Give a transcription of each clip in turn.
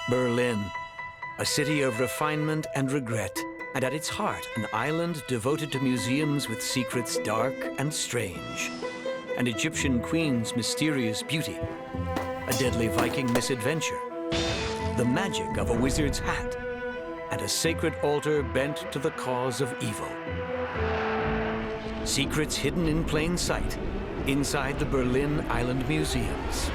Berlin, a city of refinement and regret, and at its heart, an island devoted to museums with secrets dark and strange. An Egyptian queen's mysterious beauty, a deadly Viking misadventure, the magic of a wizard's hat, and a sacred altar bent to the cause of evil. Secrets hidden in plain sight inside the Berlin Island Museums.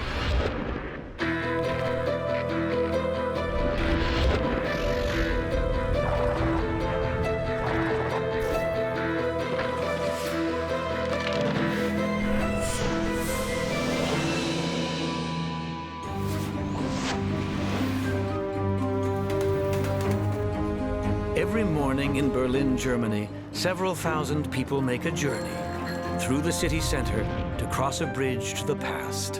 Every morning in Berlin, Germany, several thousand people make a journey through the city center to cross a bridge to the past.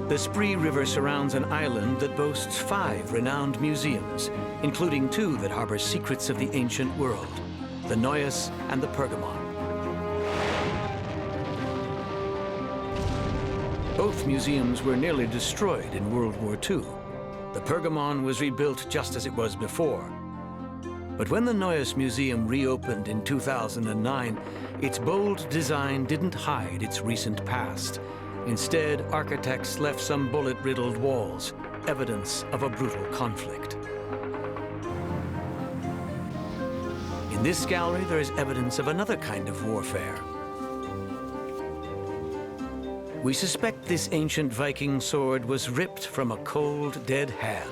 The Spree River surrounds an island that boasts 5 renowned museums, including 2 that harbor secrets of the ancient world, the Neues and the Pergamon. Both museums were nearly destroyed in World War II. The Pergamon was rebuilt just as it was before. But when the Neues Museum reopened in 2009, its bold design didn't hide its recent past. Instead, architects left some bullet-riddled walls, evidence of a brutal conflict. In this gallery, there is evidence of another kind of warfare. We suspect this ancient Viking sword was ripped from a cold, dead hand.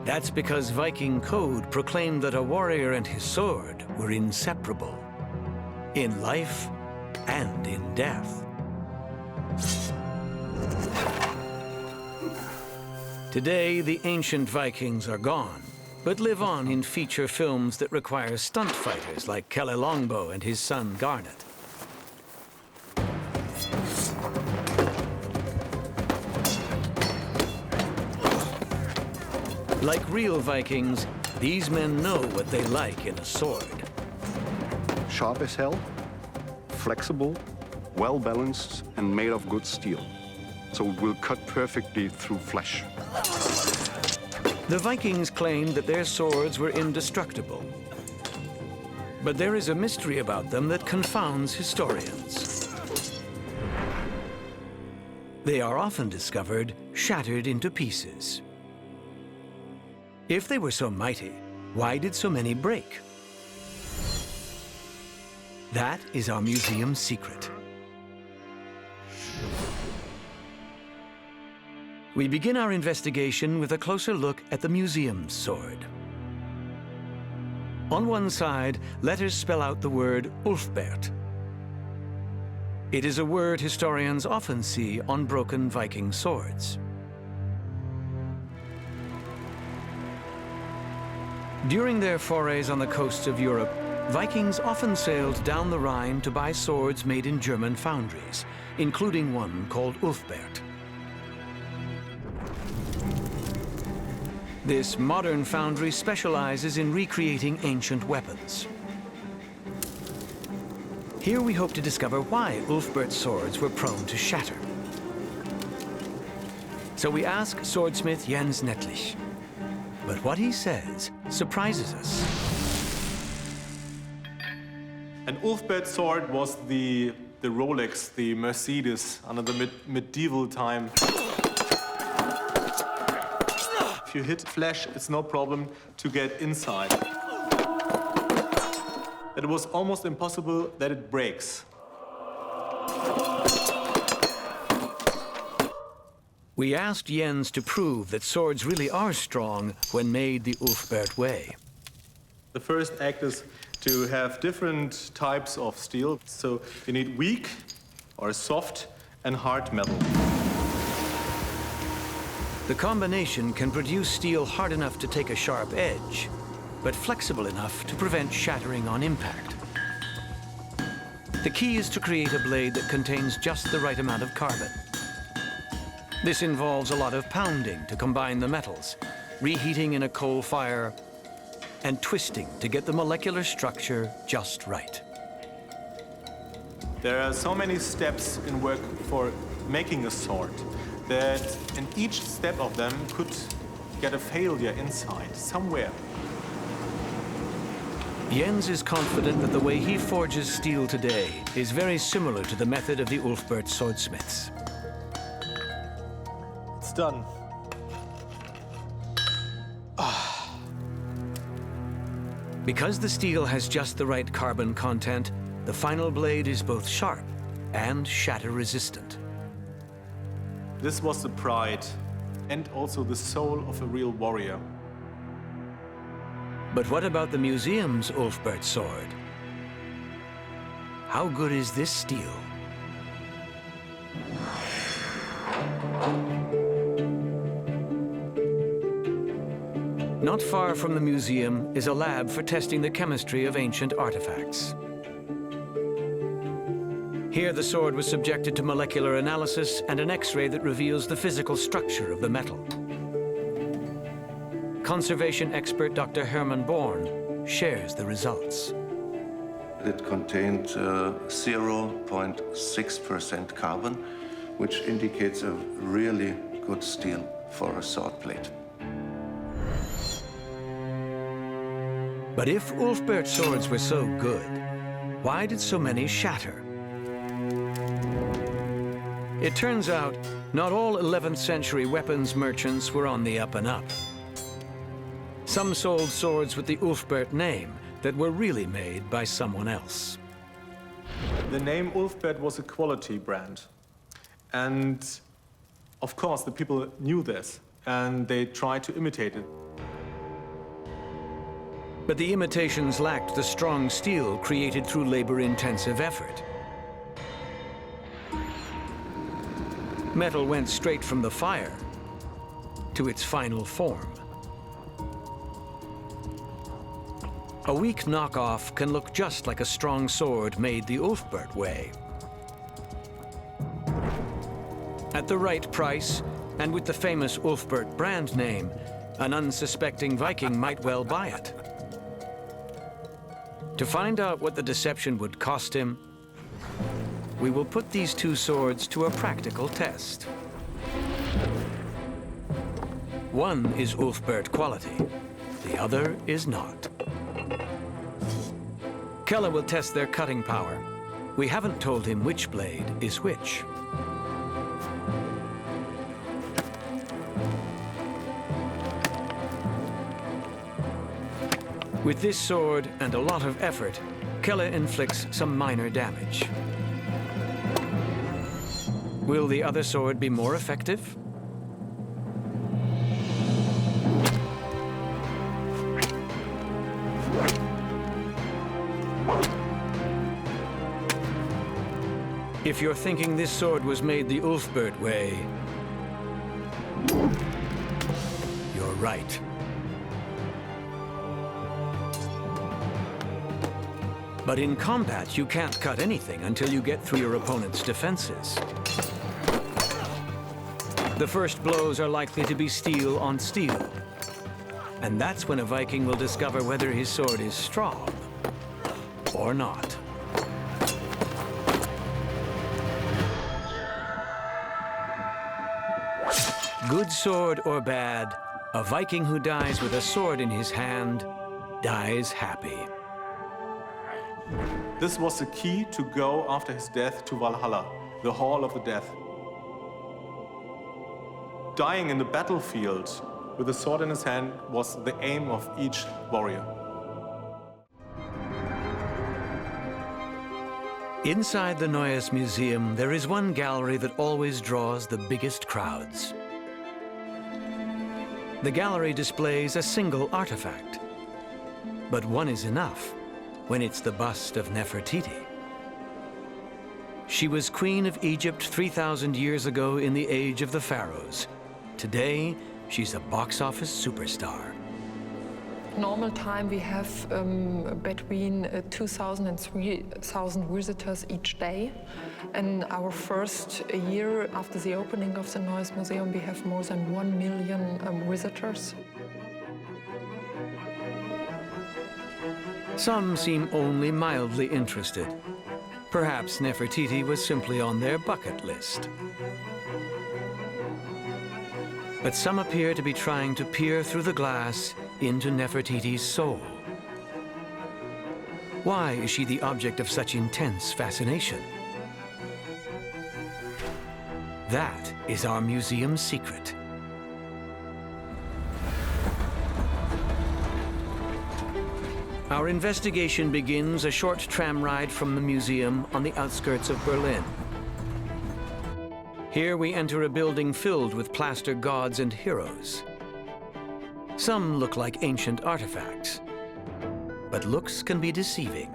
That's because Viking code proclaimed that a warrior and his sword were inseparable, in life and in death. Today, the ancient Vikings are gone, but live on in feature films that require stunt fighters like Kelle Longbow and his son Garnet. Like real Vikings, these men know what they like in a sword. Sharp as hell, flexible, well-balanced, and made of good steel. So it will cut perfectly through flesh. The Vikings claimed that their swords were indestructible. But there is a mystery about them that confounds historians. They are often discovered shattered into pieces. If they were so mighty, why did so many break? That is our museum's secret. We begin our investigation with a closer look at the museum's sword. On one side, letters spell out the word Ulfbert. It is a word historians often see on broken Viking swords. During their forays on the coasts of Europe, Vikings often sailed down the Rhine to buy swords made in German foundries, including one called Ulfbert. This modern foundry specializes in recreating ancient weapons. Here we hope to discover why Ulfbert's swords were prone to shatter. So we ask swordsmith Jens Nettlich. But what he says surprises us. An Ulfbert sword was the Rolex, the Mercedes under the medieval time. If you hit flesh, it's no problem to get inside. It was almost impossible that it breaks. We asked Jens to prove that swords really are strong when made the Ulfbert way. The first act is to have different types of steel. So you need weak or soft and hard metal. The combination can produce steel hard enough to take a sharp edge, but flexible enough to prevent shattering on impact. The key is to create a blade that contains just the right amount of carbon. This involves a lot of pounding to combine the metals, reheating in a coal fire, and twisting to get the molecular structure just right. There are so many steps in work for making a sword that in each step of them could get a failure inside, somewhere. Jens is confident that the way he forges steel today is very similar to the method of the Ulfbert swordsmiths. It's done. Because the steel has just the right carbon content, the final blade is both sharp and shatter-resistant. This was the pride and also the soul of a real warrior. But what about the museum's Ulfbert sword? How good is this steel? Not far from the museum is a lab for testing the chemistry of ancient artifacts. Here the sword was subjected to molecular analysis and an X-ray that reveals the physical structure of the metal. Conservation expert Dr. Hermann Born shares the results. It contained 0.6% carbon, which indicates a really good steel for a sword blade. But if Ulfbert swords were so good, why did so many shatter? It turns out, not all 11th century weapons merchants were on the up and up. Some sold swords with the Ulfbert name that were really made by someone else. The name Ulfbert was a quality brand. And of course, the people knew this, and they tried to imitate it. But the imitations lacked the strong steel created through labor-intensive effort. Metal went straight from the fire to its final form. A weak knockoff can look just like a strong sword made the Ulfbert way. At the right price, and with the famous Ulfbert brand name, an unsuspecting Viking might well buy it. To find out what the deception would cost him, we will put these two swords to a practical test. One is Ulfbert quality, the other is not. Keller will test their cutting power. We haven't told him which blade is which. With this sword and a lot of effort, Keller inflicts some minor damage. Will the other sword be more effective? If you're thinking this sword was made the Ulfbert way, you're right. But in combat, you can't cut anything until you get through your opponent's defenses. The first blows are likely to be steel on steel. And that's when a Viking will discover whether his sword is strong or not. Good sword or bad, a Viking who dies with a sword in his hand dies happy. This was the key to go after his death to Valhalla, the Hall of the Death. Dying in the battlefield with a sword in his hand was the aim of each warrior. Inside the Neues Museum, there is one gallery that always draws the biggest crowds. The gallery displays a single artifact, but one is enough when it's the bust of Nefertiti. She was queen of Egypt 3,000 years ago in the age of the pharaohs. Today, she's a box office superstar. Normal time we have between 2,000 and 3,000 visitors each day. And our first year after the opening of the Neues Museum, we have more than 1 million visitors. Some seem only mildly interested. Perhaps Nefertiti was simply on their bucket list. But some appear to be trying to peer through the glass into Nefertiti's soul. Why is she the object of such intense fascination? That is our museum's secret. Our investigation begins a short tram ride from the museum on the outskirts of Berlin. Here we enter a building filled with plaster gods and heroes. Some look like ancient artifacts, but looks can be deceiving.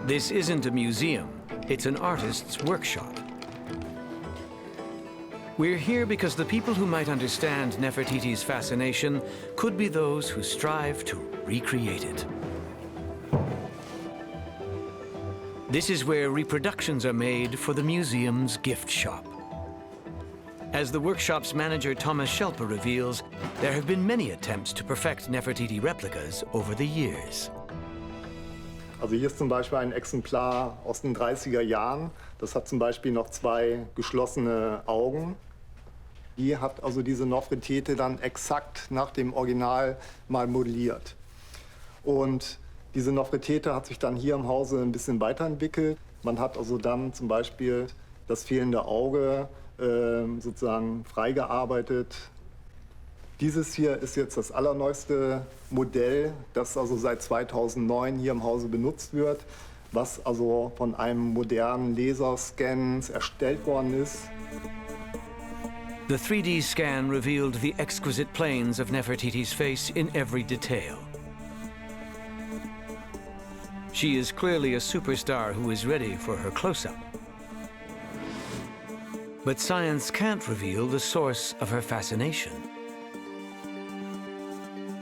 This isn't a museum, it's an artist's workshop. We're here because the people who might understand Nefertiti's fascination could be those who strive to recreate it. This is where reproductions are made for the museum's gift shop. As the workshop's manager Thomas Schelper reveals, there have been many attempts to perfect Nefertiti replicas over the years. Also hier ist zum Beispiel ein Exemplar aus den 30er Jahren. Das hat zum Beispiel noch 2 geschlossene Augen. Die hat also diese Nefertiti dann exakt nach dem Original mal modelliert. Und diese Nefertiti hat sich dann hier im Hause ein bisschen weiterentwickelt. Man hat also dann zum Beispiel das fehlende Auge sozusagen freigearbeitet. Dieses hier ist jetzt das allerneueste Modell, das also seit 2009 hier im Hause benutzt wird, was also von einem modernen Laserscan erstellt worden ist. The 3D scan revealed the exquisite planes of Nefertiti's face in every detail. She is clearly a superstar who is ready for her close-up. But science can't reveal the source of her fascination.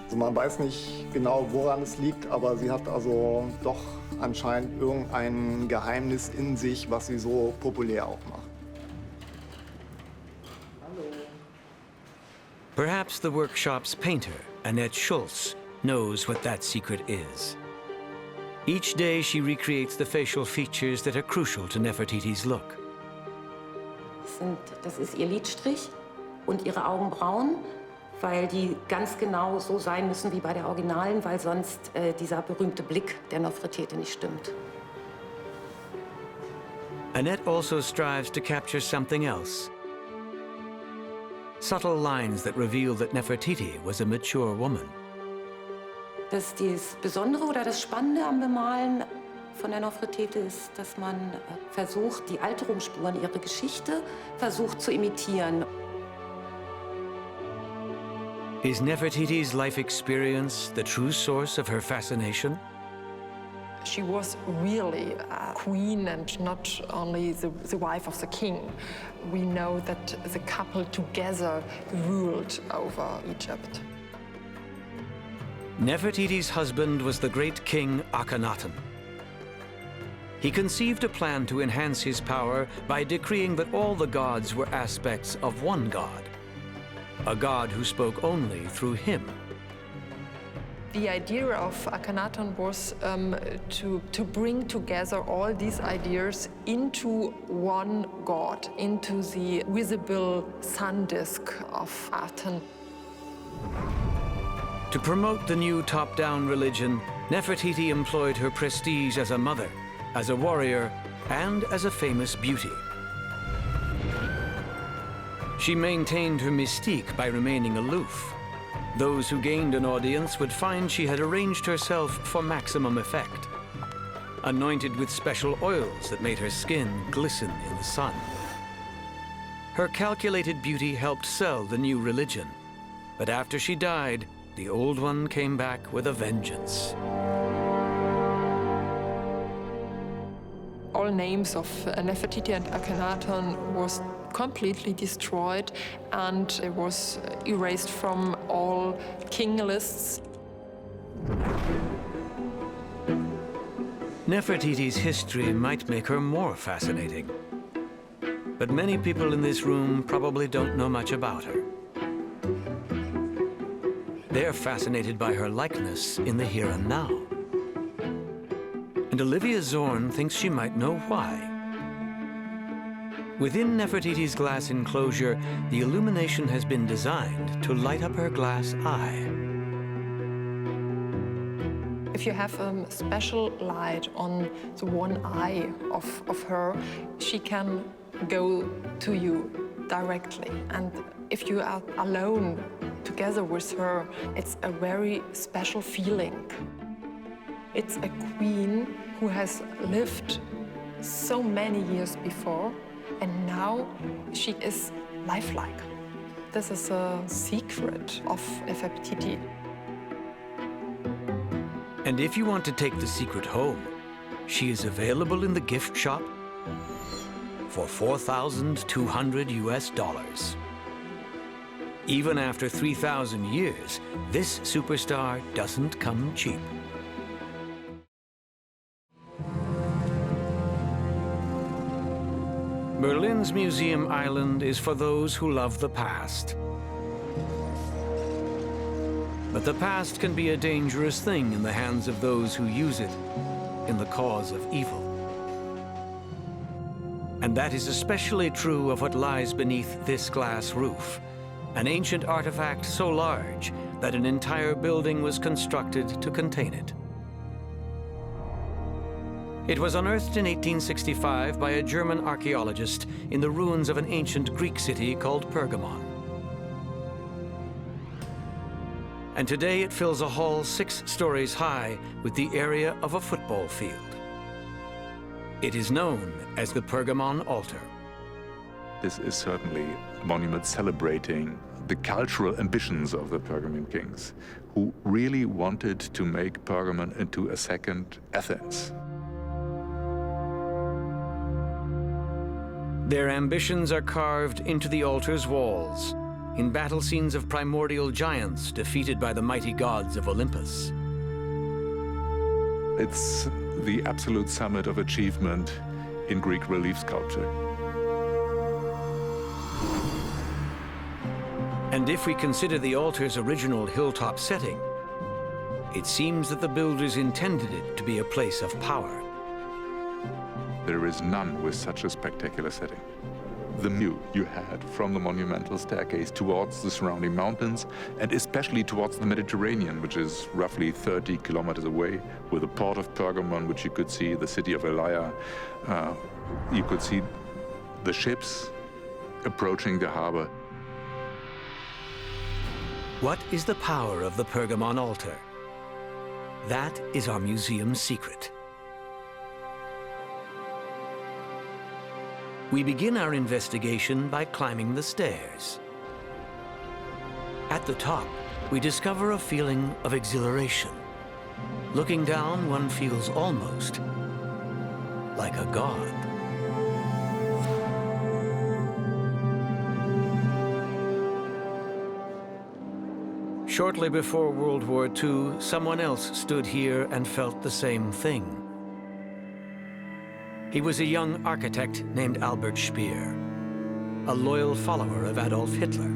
Also man weiß nicht genau, woran es liegt, aber sie hat also doch anscheinend irgendein Geheimnis in sich, was sie so populär auch macht. Perhaps the workshop's painter, Annette Schulz, knows what that secret is. Each day she recreates the facial features that are crucial to Nefertiti's look. Das ist ihr Lidstrich und ihre Augenbrauen, weil die ganz genau so sein müssen wie bei der Originalen, weil sonst dieser berühmte Blick der Nefertiti nicht stimmt. Annette also strives to capture something else. Subtle lines that reveal that Nefertiti was a mature woman. Das Besondere oder das Spannende am Bemalen von der Nefertiti ist, dass man versucht, die Alterungsspuren, ihre Geschichte, versucht zu imitieren. Is Nefertiti's life experience the true source of her fascination? She was really a queen and not only the wife of the king. We know that the couple together ruled over Egypt. Nefertiti's husband was the great king Akhenaten. He conceived a plan to enhance his power by decreeing that all the gods were aspects of one god, a god who spoke only through him. The idea of Akhenaten was to bring together all these ideas into one god, into the visible sun disk of Aten. To promote the new top-down religion, Nefertiti employed her prestige as a mother, as a warrior, and as a famous beauty. She maintained her mystique by remaining aloof. Those who gained an audience would find she had arranged herself for maximum effect, anointed with special oils that made her skin glisten in the sun. Her calculated beauty helped sell the new religion, but after she died, the old one came back with a vengeance. All names of Nefertiti and Akhenaten was completely destroyed and it was erased from all king lists. Nefertiti's history might make her more fascinating, but many people in this room probably don't know much about her. They're fascinated by her likeness in the here and now. and Olivia Zorn thinks she might know why. Within Nefertiti's glass enclosure, the illumination has been designed to light up her glass eye. If you have a special light on the one eye of her, she can go to you directly. And if you are alone together with her, it's a very special feeling. It's a queen who has lived so many years before, and now she is lifelike. This is a secret of Nefertiti. And if you want to take the secret home, she is available in the gift shop for $4,200 US. Even after 3,000 years, this superstar doesn't come cheap. Berlin's Museum Island is for those who love the past. But the past can be a dangerous thing in the hands of those who use it in the cause of evil. And that is especially true of what lies beneath this glass roof, an ancient artifact so large that an entire building was constructed to contain it. It was unearthed in 1865 by a German archaeologist in the ruins of an ancient Greek city called Pergamon. And today it fills a hall 6 stories high with the area of a football field. It is known as the Pergamon Altar. This is certainly a monument celebrating the cultural ambitions of the Pergamon kings, who really wanted to make Pergamon into a second Athens. Their ambitions are carved into the altar's walls, in battle scenes of primordial giants defeated by the mighty gods of Olympus. It's the absolute summit of achievement in Greek relief sculpture. And if we consider the altar's original hilltop setting, it seems that the builders intended it to be a place of power. There is none with such a spectacular setting. The view you had from the monumental staircase towards the surrounding mountains, and especially towards the Mediterranean, which is roughly 30 kilometers away, with the port of Pergamon, which you could see, the city of Elaia. You could see the ships approaching the harbor. What is the power of the Pergamon altar? That is our museum's secret. We begin our investigation by climbing the stairs. At the top, we discover a feeling of exhilaration. Looking down, one feels almost like a god. Shortly before World War II, someone else stood here and felt the same thing. He was a young architect named Albert Speer, a loyal follower of Adolf Hitler.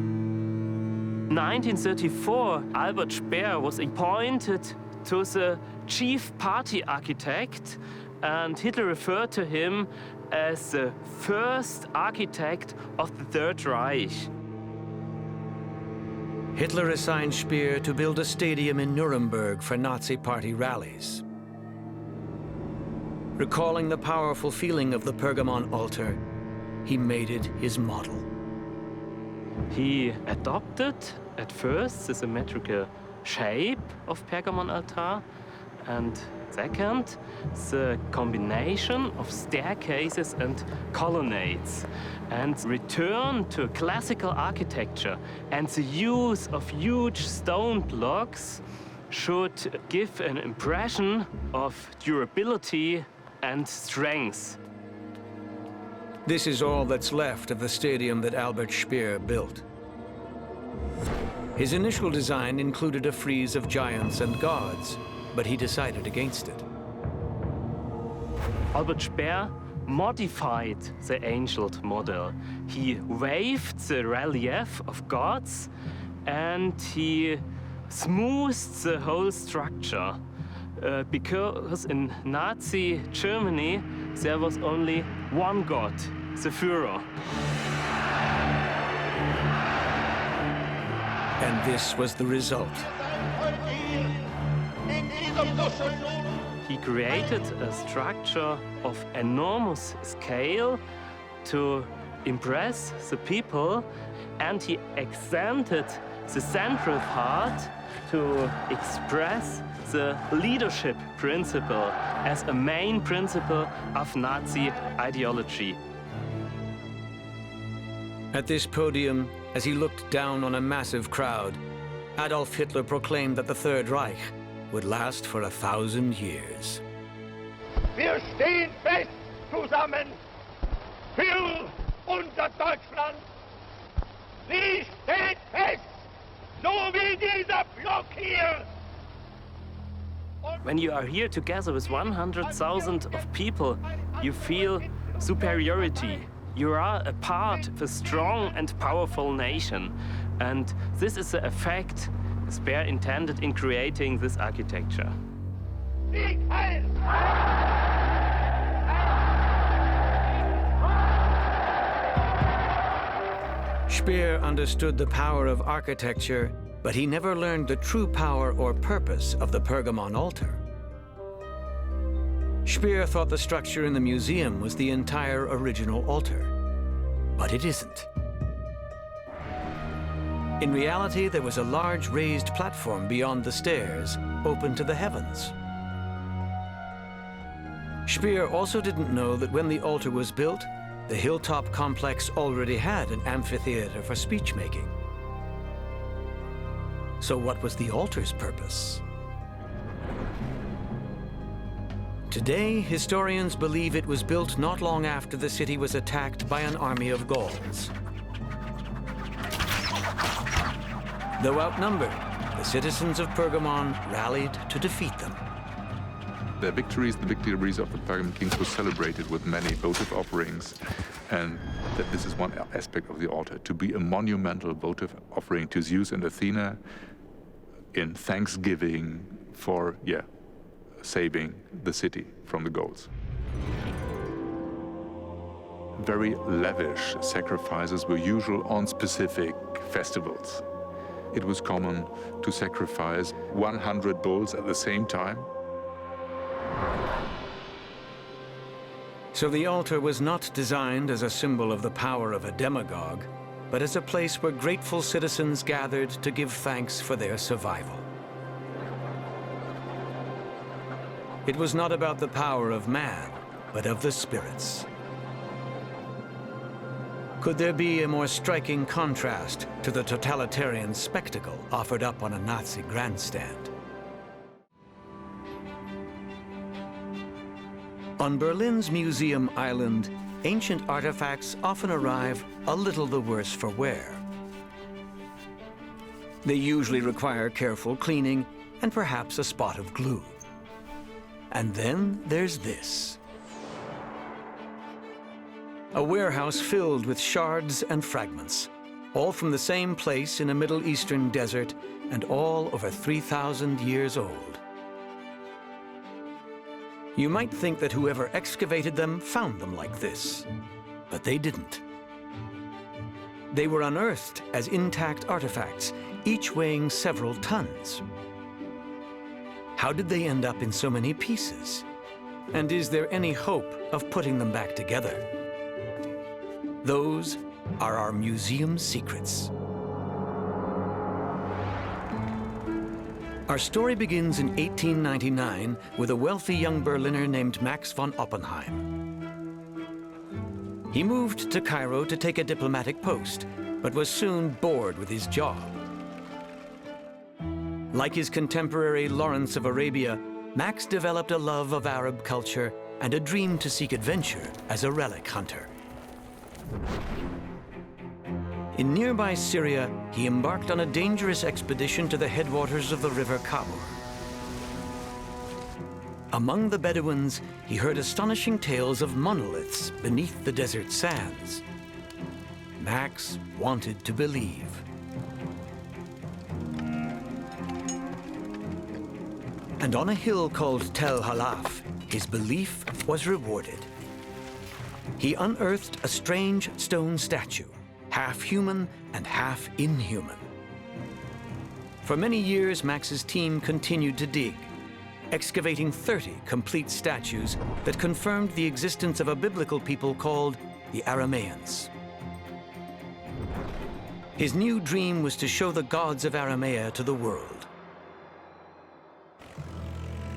1934, Albert Speer was appointed to the chief party architect, and Hitler referred to him as the first architect of the Third Reich. Hitler assigned Speer to build a stadium in Nuremberg for Nazi party rallies. Recalling the powerful feeling of the Pergamon altar, he made it his model. He adopted at first the symmetrical shape of Pergamon Altar, and second, the combination of staircases and colonnades, and returned to classical architecture, and the use of huge stone blocks should give an impression of durability and strength. This is all that's left of the stadium that Albert Speer built. His initial design included a frieze of giants and gods, but he decided against it. Albert Speer modified the ancient model. He waived the relief of gods, and he smoothed the whole structure. because in Nazi Germany there was only one god, the Führer. And this was the result. He created a structure of enormous scale to impress the people, and he extended the central part to express the leadership principle as a main principle of Nazi ideology. At this podium, as he looked down on a massive crowd, Adolf Hitler proclaimed that the Third Reich would last for 1,000 years. Wir stehen fest zusammen für unser Deutschland. Sie steht fest, so wie dieser Block hier. When you are here together with 100,000 of people, you feel superiority. You are a part of a strong and powerful nation. And this is the effect Speer intended in creating this architecture. Speer understood the power of architecture, but he never learned the true power or purpose of the Pergamon Altar. Speer thought the structure in the museum was the entire original altar, but it isn't. In reality, there was a large raised platform beyond the stairs, open to the heavens. Speer also didn't know that when the altar was built, the hilltop complex already had an amphitheater for speech-making. So what was the altar's purpose? Today, historians believe it was built not long after the city was attacked by an army of Gauls. Though outnumbered, the citizens of Pergamon rallied to defeat them. Their victories, the victories of the Pergamon kings, were celebrated with many votive offerings, and that this is one aspect of the altar, to be a monumental votive offering to Zeus and Athena in thanksgiving for, saving the city from the Gauls. Very lavish sacrifices were usual on specific festivals. It was common to sacrifice 100 bulls at the same time. So the altar was not designed as a symbol of the power of a demagogue, but as a place where grateful citizens gathered to give thanks for their survival. It was not about the power of man, but of the spirits. Could there be a more striking contrast to the totalitarian spectacle offered up on a Nazi grandstand? On Berlin's Museum Island, ancient artifacts often arrive a little the worse for wear. They usually require careful cleaning and perhaps a spot of glue. And then there's this. A warehouse filled with shards and fragments, all from the same place in a Middle Eastern desert and all over 3,000 years old. You might think that whoever excavated them found them like this, but they didn't. They were unearthed as intact artifacts, each weighing several tons. How did they end up in so many pieces? And is there any hope of putting them back together? Those are our museum secrets. Our story begins in 1899 with a wealthy young Berliner named Max von Oppenheim. He moved to Cairo to take a diplomatic post, but was soon bored with his job. Like his contemporary Lawrence of Arabia, Max developed a love of Arab culture and a dream to seek adventure as a relic hunter. In nearby Syria, he embarked on a dangerous expedition to the headwaters of the river Kabur. Among the Bedouins, he heard astonishing tales of monoliths beneath the desert sands. Max wanted to believe. And on a hill called Tel Halaf, his belief was rewarded. He unearthed a strange stone statue, half human and half inhuman. For many years, Max's team continued to dig, excavating 30 complete statues that confirmed the existence of a biblical people called the Aramaeans. His new dream was to show the gods of Aramea to the world.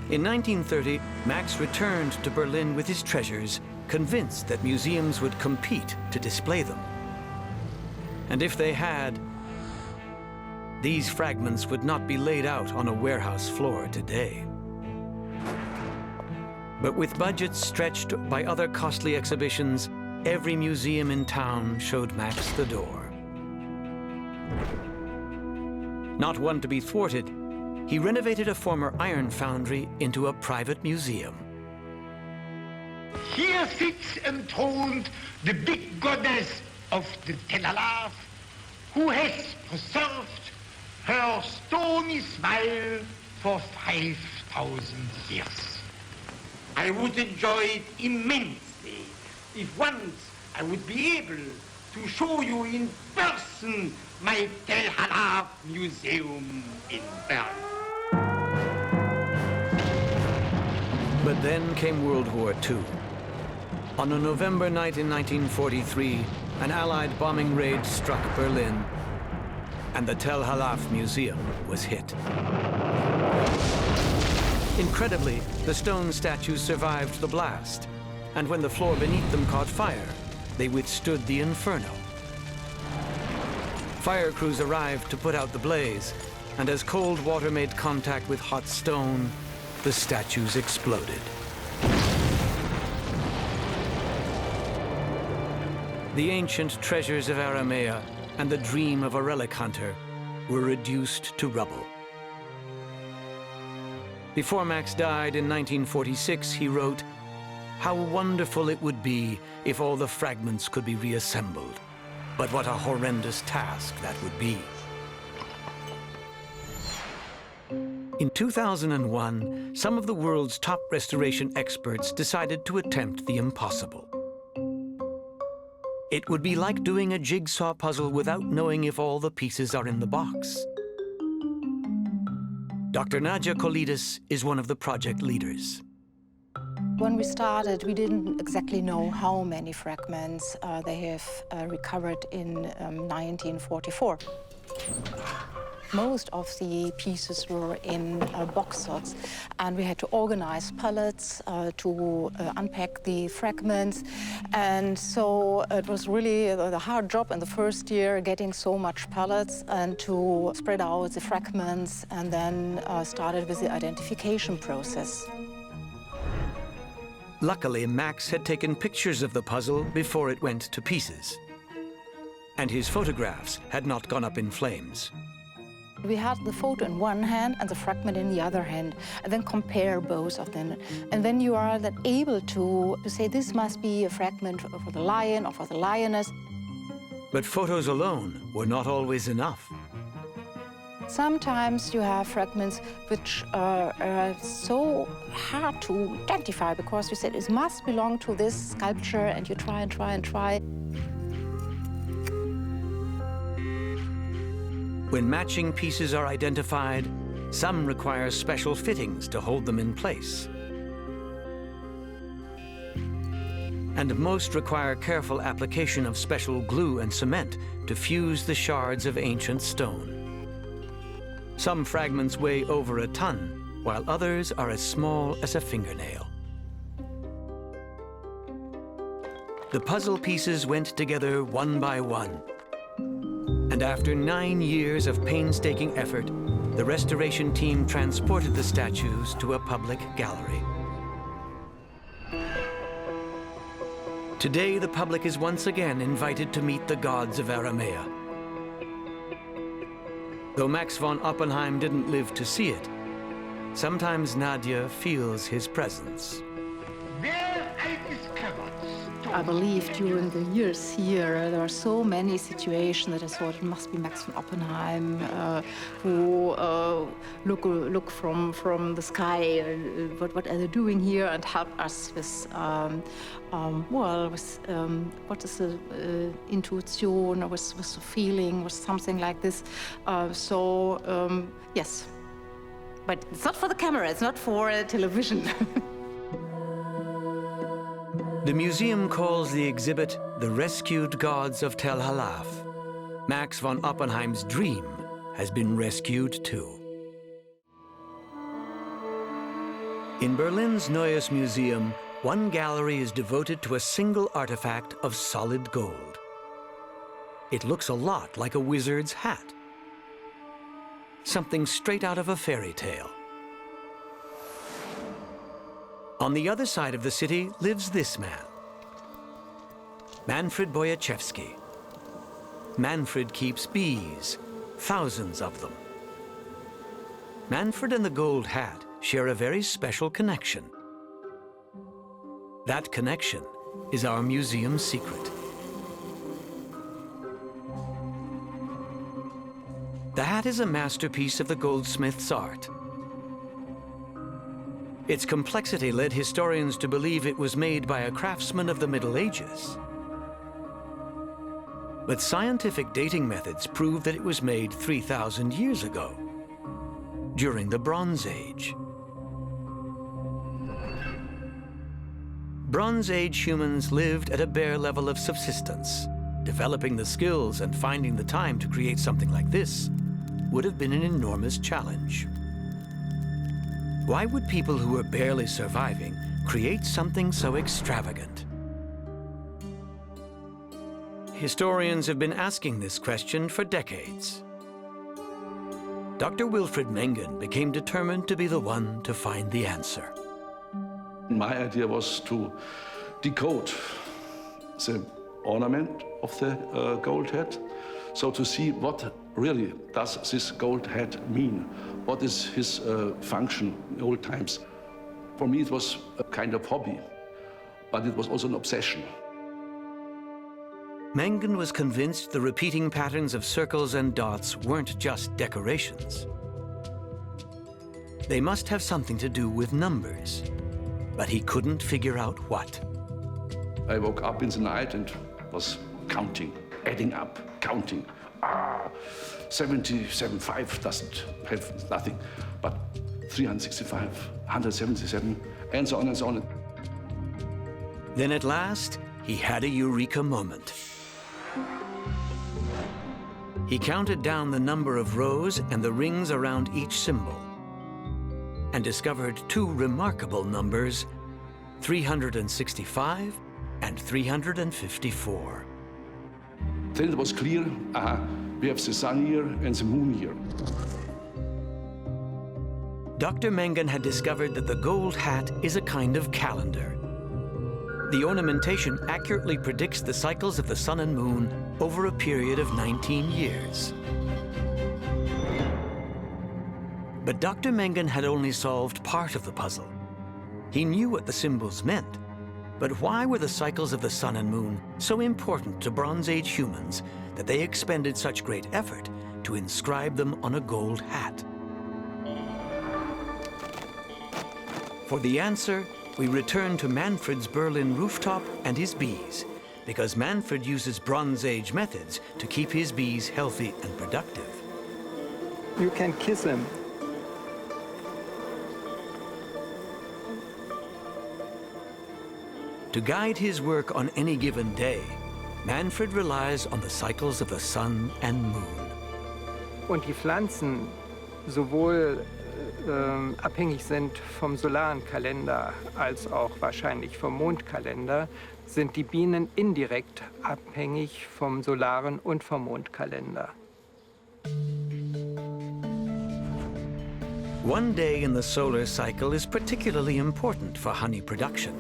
In 1930, Max returned to Berlin with his treasures, convinced that museums would compete to display them. And if they had, these fragments would not be laid out on a warehouse floor today. But with budgets stretched by other costly exhibitions, every museum in town showed Max the door. Not one to be thwarted, he renovated a former iron foundry into a private museum. Here sits enthroned the big goddess of the Tel Halaf, who has preserved her stony smile for 5,000 years. I would enjoy it immensely if once I would be able to show you in person my Tel Halaf Museum in Bern. But then came World War II. On a November night in 1943, an Allied bombing raid struck Berlin, and the Tel Halaf Museum was hit. Incredibly, the stone statues survived the blast, and when the floor beneath them caught fire, they withstood the inferno. Fire crews arrived to put out the blaze, and as cold water made contact with hot stone, the statues exploded. The ancient treasures of Aramea and the dream of a relic hunter were reduced to rubble. Before Max died in 1946, he wrote, "How wonderful it would be if all the fragments could be reassembled. But what a horrendous task that would be." In 2001, some of the world's top restoration experts decided to attempt the impossible. It would be like doing a jigsaw puzzle without knowing if all the pieces are in the box. Dr. Nadja Kolidis is one of the project leaders. When we started, we didn't exactly know how many fragments they have recovered in 1944. Most of the pieces were in box sorts, and we had to organize pallets to unpack the fragments. And so it was really the hard job in the first year, getting so much pallets and to spread out the fragments, and then started with the identification process. Luckily, Max had taken pictures of the puzzle before it went to pieces, and his photographs had not gone up in flames. We had the photo in one hand and the fragment in the other hand, and then compare both of them. And then you are then able to say this must be a fragment for the lion or for the lioness. But photos alone were not always enough. Sometimes you have fragments which are so hard to identify because you said it must belong to this sculpture, and you try and try and try. When matching pieces are identified, some require special fittings to hold them in place. And most require careful application of special glue and cement to fuse the shards of ancient stone. Some fragments weigh over a ton, while others are as small as a fingernail. The puzzle pieces went together one by one. And after 9 years of painstaking effort, the restoration team transported the statues to a public gallery. Today, the public is once again invited to meet the gods of Aramea. Though Max von Oppenheim didn't live to see it, sometimes Nadja feels his presence. Where I discovered to I believe during the years here, there are so many situations that I thought it must be Max von Oppenheim who look from the sky, what are they doing here, and help us with, what is the intuition, or with the feeling, with something like this. Yes. But it's not for the camera, it's not for television. The museum calls the exhibit The Rescued Gods of Tel Halaf. Max von Oppenheim's dream has been rescued too. In Berlin's Neues Museum, one gallery is devoted to a single artifact of solid gold. It looks a lot like a wizard's hat. Something straight out of a fairy tale. On the other side of the city lives this man, Manfred Boyachevsky. Manfred keeps bees, thousands of them. Manfred and the gold hat share a very special connection. That connection is our museum's secret. The hat is a masterpiece of the goldsmith's art. Its complexity led historians to believe it was made by a craftsman of the Middle Ages. But scientific dating methods prove that it was made 3,000 years ago, during the Bronze Age. Bronze Age humans lived at a bare level of subsistence. Developing the skills and finding the time to create something like this would have been an enormous challenge. Why would people who were barely surviving create something so extravagant? Historians have been asking this question for decades. Dr. Wilfried Mengen became determined to be the one to find the answer. My idea was to decode the ornament of the gold head, so to see what really does this gold head mean? What is his function in old times? For me, it was a kind of hobby, but it was also an obsession. Mengen was convinced the repeating patterns of circles and dots weren't just decorations. They must have something to do with numbers, but he couldn't figure out what. I woke up in the night and was counting, adding up, counting. 77.5 doesn't have nothing, but 365, 177, and so on and so on. Then at last, he had a eureka moment. He counted down the number of rows and the rings around each symbol, and discovered two remarkable numbers, 365 and 354. Then it was clear, we have the sun here and the moon here. Dr. Mengen had discovered that the gold hat is a kind of calendar. The ornamentation accurately predicts the cycles of the sun and moon over a period of 19 years. But Dr. Mengen had only solved part of the puzzle. He knew what the symbols meant, but why were the cycles of the sun and moon so important to Bronze Age humans that they expended such great effort to inscribe them on a gold hat? For the answer, we return to Manfred's Berlin rooftop and his bees, because Manfred uses Bronze Age methods to keep his bees healthy and productive. You can kiss him. To guide his work on any given day, Manfred relies on the cycles of the sun and moon. Und die Pflanzen sowohl abhängig sind vom solaren Kalender als auch wahrscheinlich vom Mondkalender, sind die Bienen indirekt abhängig vom solaren und vom Mondkalender. One day in the solar cycle is particularly important for honey production.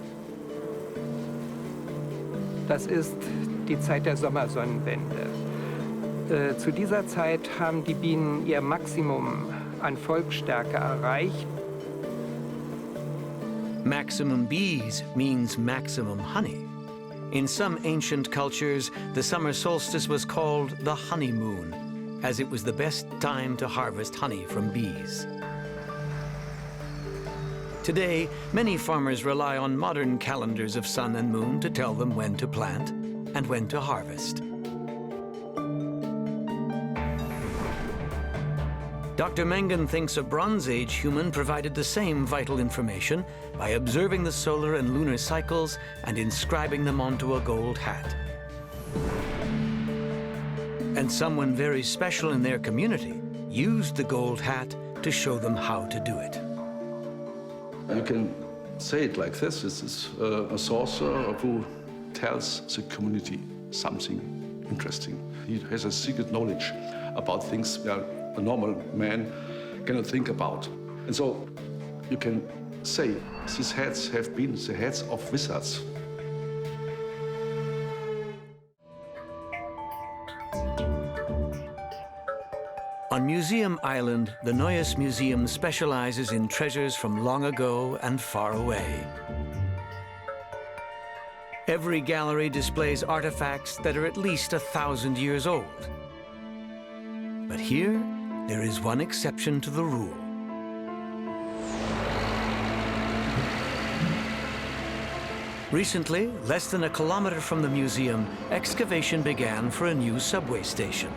Das ist die Zeit der Sommersonnenwende. Zu dieser Zeit haben die Bienen ihr Maximum an Volksstärke erreicht. Maximum bees means maximum honey. In some ancient cultures, the summer solstice was called the honeymoon, as it was the best time to harvest honey from bees. Today, many farmers rely on modern calendars of sun and moon to tell them when to plant and when to harvest. Dr. Mengen thinks a Bronze Age human provided the same vital information by observing the solar and lunar cycles and inscribing them onto a gold hat. And someone very special in their community used the gold hat to show them how to do it. You can say it like this. This is a sorcerer who tells the community something interesting. He has a secret knowledge about things that a normal man cannot think about. And so you can say these hats have been the hats of wizards. On Museum Island, the Neues Museum specializes in treasures from long ago and far away. Every gallery displays artifacts that are at least 1,000 years old. But here, there is one exception to the rule. Recently, less than a kilometer from the museum, excavation began for a new subway station.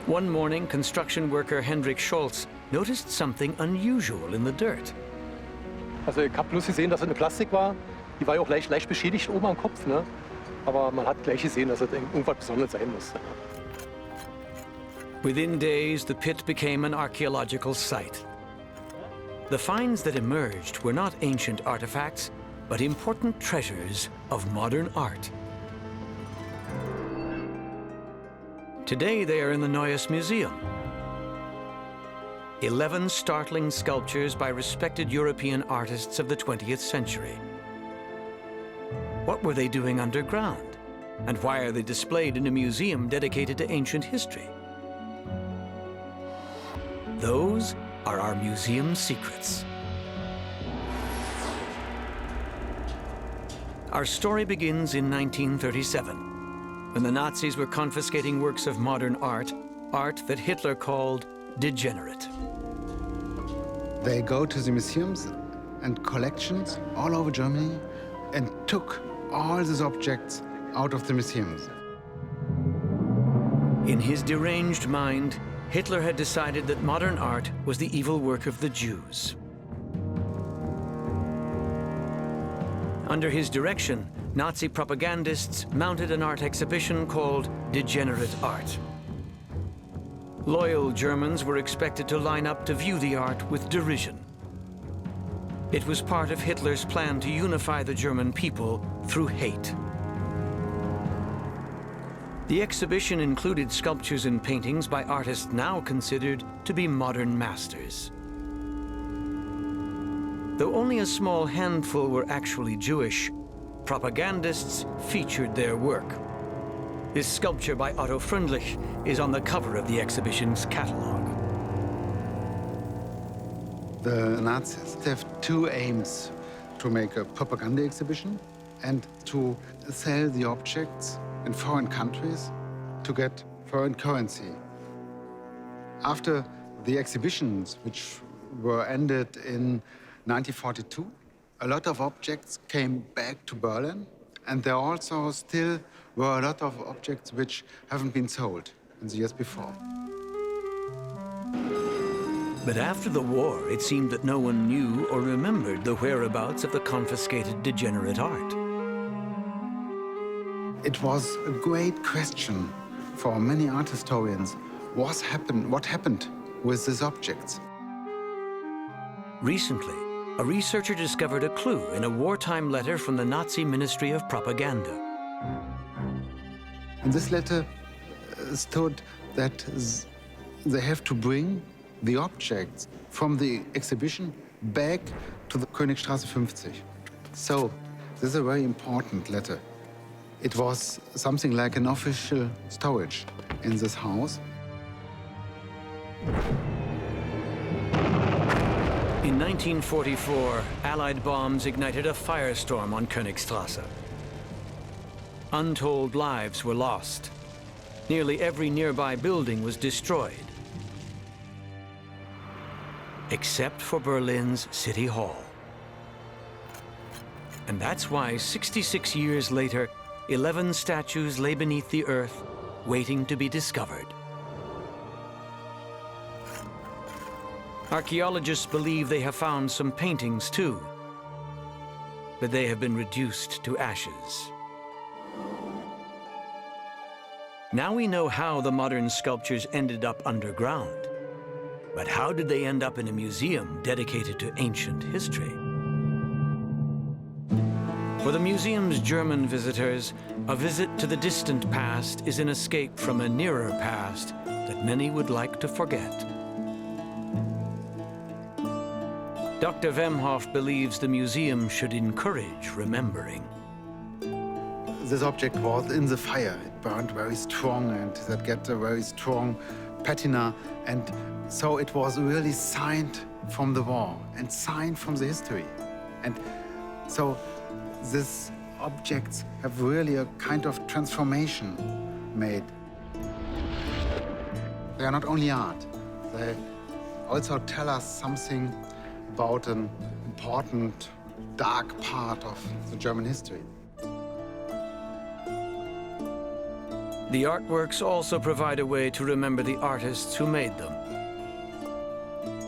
One morning, construction worker Hendrik Scholz noticed something unusual in the dirt. Also ich habe bloß gesehen, dass es eine Plastik war. Die war ja auch leicht beschädigt oben am Kopf, ne? Aber man hat gleich gesehen, dass es irgendwas Besonderes sein muss. Within days, the pit became an archaeological site. The finds that emerged were not ancient artifacts, but important treasures of modern art. Today, they are in the Neues Museum. 11 startling sculptures by respected European artists of the 20th century. What were they doing underground? And why are they displayed in a museum dedicated to ancient history? Those are our museum secrets. Our story begins in 1937. When the Nazis were confiscating works of modern art, art that Hitler called degenerate. They go to the museums and collections all over Germany and took all these objects out of the museums. In his deranged mind, Hitler had decided that modern art was the evil work of the Jews. Under his direction, Nazi propagandists mounted an art exhibition called Degenerate Art. Loyal Germans were expected to line up to view the art with derision. It was part of Hitler's plan to unify the German people through hate. The exhibition included sculptures and paintings by artists now considered to be modern masters. Though only a small handful were actually Jewish, propagandists featured their work. This sculpture by Otto Freundlich is on the cover of the exhibition's catalogue. The Nazis have two aims: to make a propaganda exhibition and to sell the objects in foreign countries to get foreign currency. After the exhibitions, which were ended in 1942, a lot of objects came back to Berlin, and there also still were a lot of objects which haven't been sold in the years before. But after the war, it seemed that no one knew or remembered the whereabouts of the confiscated degenerate art. It was a great question for many art historians. What happened with these objects? Recently, a researcher discovered a clue in a wartime letter from the Nazi Ministry of Propaganda. In this letter stood that they have to bring the objects from the exhibition back to the Königstraße 50. So this is a very important letter. It was something like an official storage in this house. In 1944, Allied bombs ignited a firestorm on Königstrasse. Untold lives were lost. Nearly every nearby building was destroyed, except for Berlin's City Hall. And that's why 66 years later, 11 statues lay beneath the earth, waiting to be discovered. Archaeologists believe they have found some paintings too, but they have been reduced to ashes. Now we know how the modern sculptures ended up underground. But how did they end up in a museum dedicated to ancient history? For the museum's German visitors, a visit to the distant past is an escape from a nearer past that many would like to forget. Dr. Wemhoff believes the museum should encourage remembering. This object was in the fire. It burned very strong, and that get a very strong patina. And so it was really signed from the war and signed from the history. And so these objects have really a kind of transformation made. They are not only art, they also tell us something about an important, dark part of the German history. The artworks also provide a way to remember the artists who made them.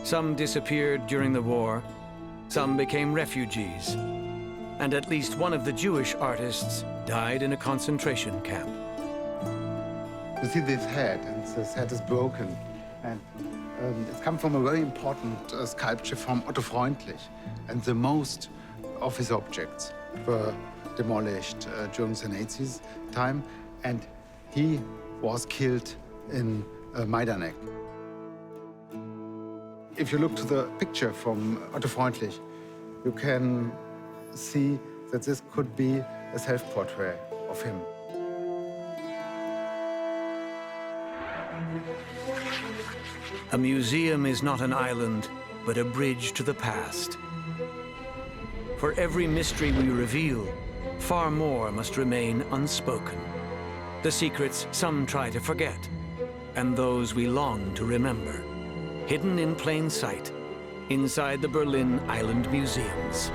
Some disappeared during the war, some became refugees, and at least one of the Jewish artists died in a concentration camp. You see this head, and this head is broken. And it's come from a very important sculpture from Otto Freundlich. And the most of his objects were demolished during the Nazis' time. And he was killed in Majdanek. If you look to the picture from Otto Freundlich, you can see that this could be a self-portrait of him. A museum is not an island, but a bridge to the past. For every mystery we reveal, far more must remain unspoken. The secrets some try to forget, and those we long to remember, hidden in plain sight inside the Berlin Island Museums.